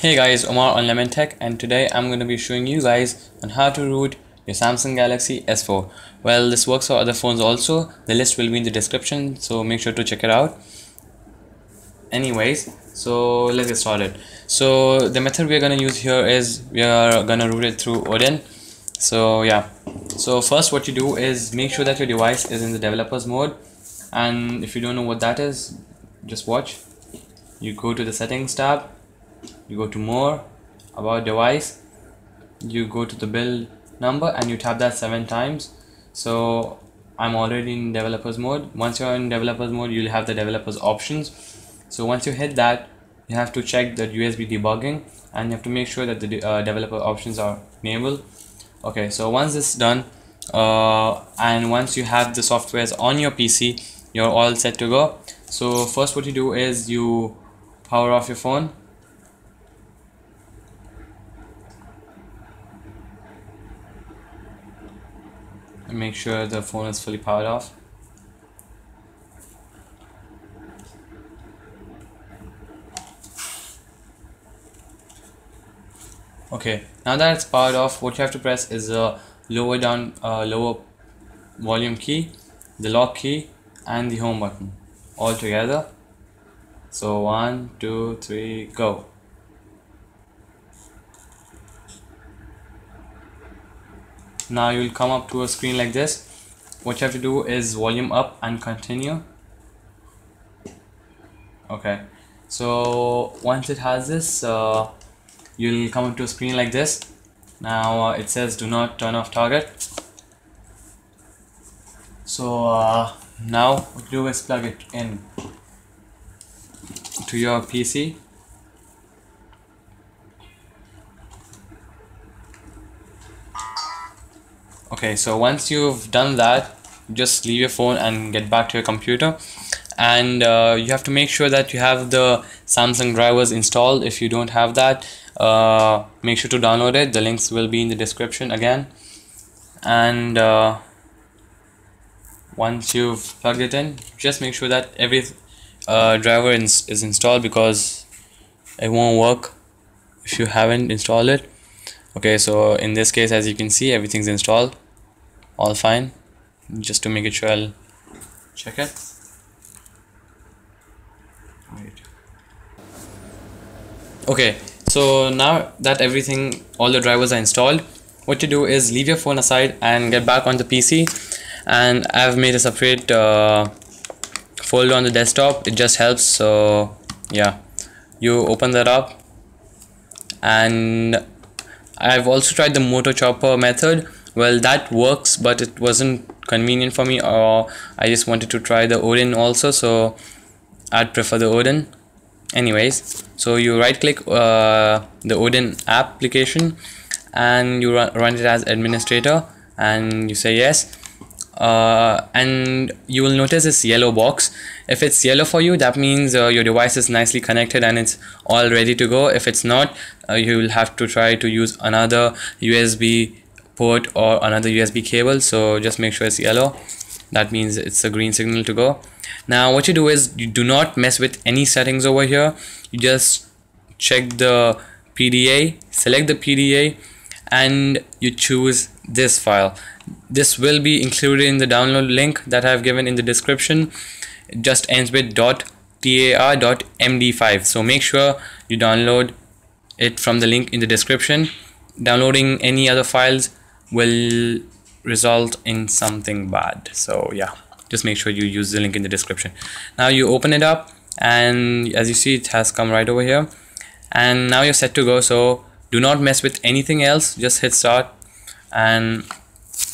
Hey guys, Omar on Lemon Tech, and today I'm going to be showing you guys on how to root your Samsung Galaxy S4. Well, this works for other phones also. The list will be in the description, so make sure to check it out. Anyways, so let's get started. So the method we're going to use here is we are going to root it through Odin. So yeah, so first what you do is make sure that your device is in the developers mode, and if you don't know what that is, just watch. You go to the settings tab, you go to more, about device, you go to the build number and you tap that 7 times. So I'm already in developers mode. Once you're in developers mode, you'll have the developers options. So once you hit that, you have to check the USB debugging and you have to make sure that the developer options are enabled. Okay, so once this is done, and once you have the softwares on your PC, you're all set to go. So first what you do is you power off your phone. And make sure the phone is fully powered off. Okay, now that it's powered off, what you have to press is the lower volume key, the lock key, and the home button all together. So 1, 2, 3, go. Now you'll come up to a screen like this. What you have to do is volume up and continue. Okay, so once it has this, you'll come up to a screen like this. Now it says do not turn off target. So now what you do is plug it in to your PC. Okay, so once you've done that, just leave your phone and get back to your computer, and you have to make sure that you have the Samsung drivers installed. If you don't have that, make sure to download it. The links will be in the description again. And once you've plugged it in, just make sure that every driver is installed, because it won't work if you haven't installed it. Okay, so in this case, as you can see, everything's installed, all fine. Just to make it sure, I'll check it. Right. Okay, so now that all the drivers are installed, what you do is leave your phone aside and get back on the PC. And I've made a separate folder on the desktop. It just helps. So yeah, you open that up, and I've also tried the motor chopper method. Well, that works, but it wasn't convenient for me, or I just wanted to try the Odin also, so I'd prefer the Odin. Anyways, so you right click the Odin application and you run it as administrator, and you say yes. And you will notice this yellow box. If it's yellow for you, that means your device is nicely connected and it's all ready to go. If it's not, you will have to try to use another USB port or another USB cable. So just make sure it's yellow. That means it's a green signal to go. Now what you do is you do not mess with any settings over here. You just check the PDA, select the PDA, and you choose this file. This will be included in the download link that I've given in the description. It just ends with .tar.md5. So make sure you download it from the link in the description. Downloading any other files will result in something bad. So yeah, just make sure you use the link in the description. Now you open it up, and as you see, it has come right over here, and now you're set to go. So do not mess with anything else. Just hit start, and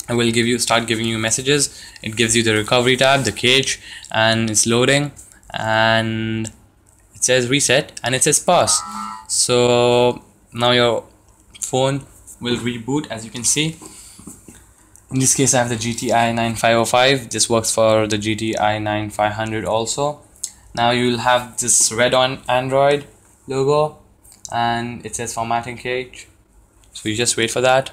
I will start giving you messages. It gives you the recovery tab, the cache, and it's loading, and it says reset and it says pass. So now your phone will reboot. As you can see, in this case I have the GTI 9505. This works for the GTI 9500 also. Now you'll have this red on Android logo, and it says formatting cache. So you just wait for that.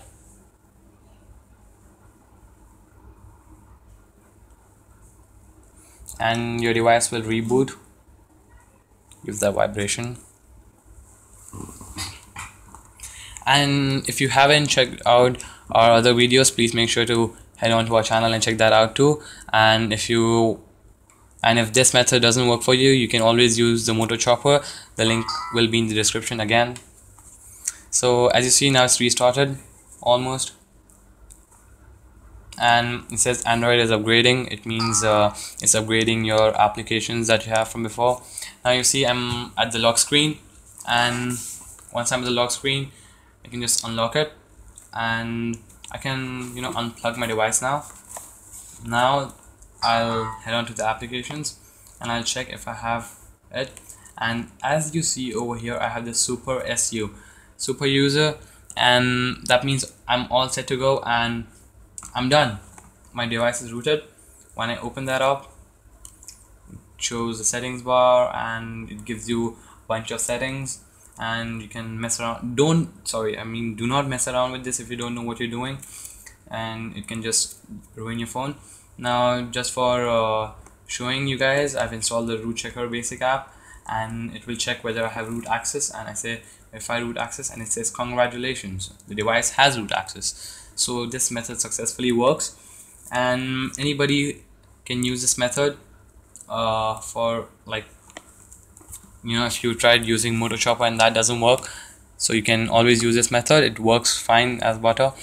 And your device will reboot. Give that vibration. And if you haven't checked out our other videos, please make sure to head on to our channel and check that out too. And if this method doesn't work for you, you can always use the motor chopper. The link will be in the description again. So as you see, now it's restarted almost, and it says Android is upgrading. It means it's upgrading your applications that you have from before. Now you see I'm at the lock screen, and once I'm at the lock screen, I can just unlock it, and I can unplug my device now. Now I'll head on to the applications and I'll check if I have it. And as you see over here, I have the super user, and that means I'm all set to go and I'm done. My device is rooted. When I open that up, it shows the settings bar and it gives you a bunch of settings, and you can mess around. Do not mess around with this if you don't know what you're doing, and it can just ruin your phone. Now just for showing you guys, I've installed the root checker basic app, and it will check whether I have root access, and I say verify root access, and it says congratulations, the device has root access. So this method successfully works, and anybody can use this method for, like, if you tried using motor chopper and that doesn't work, so you can always use this method. It works fine as butter.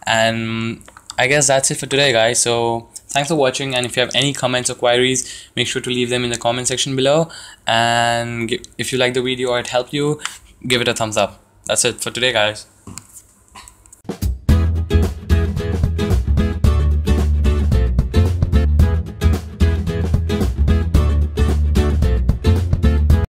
And I guess that's it for today, guys. So thanks for watching, and if you have any comments or queries, make sure to leave them in the comment section below, and if you like the video or it helped you, give it a thumbs up. That's it for today, guys.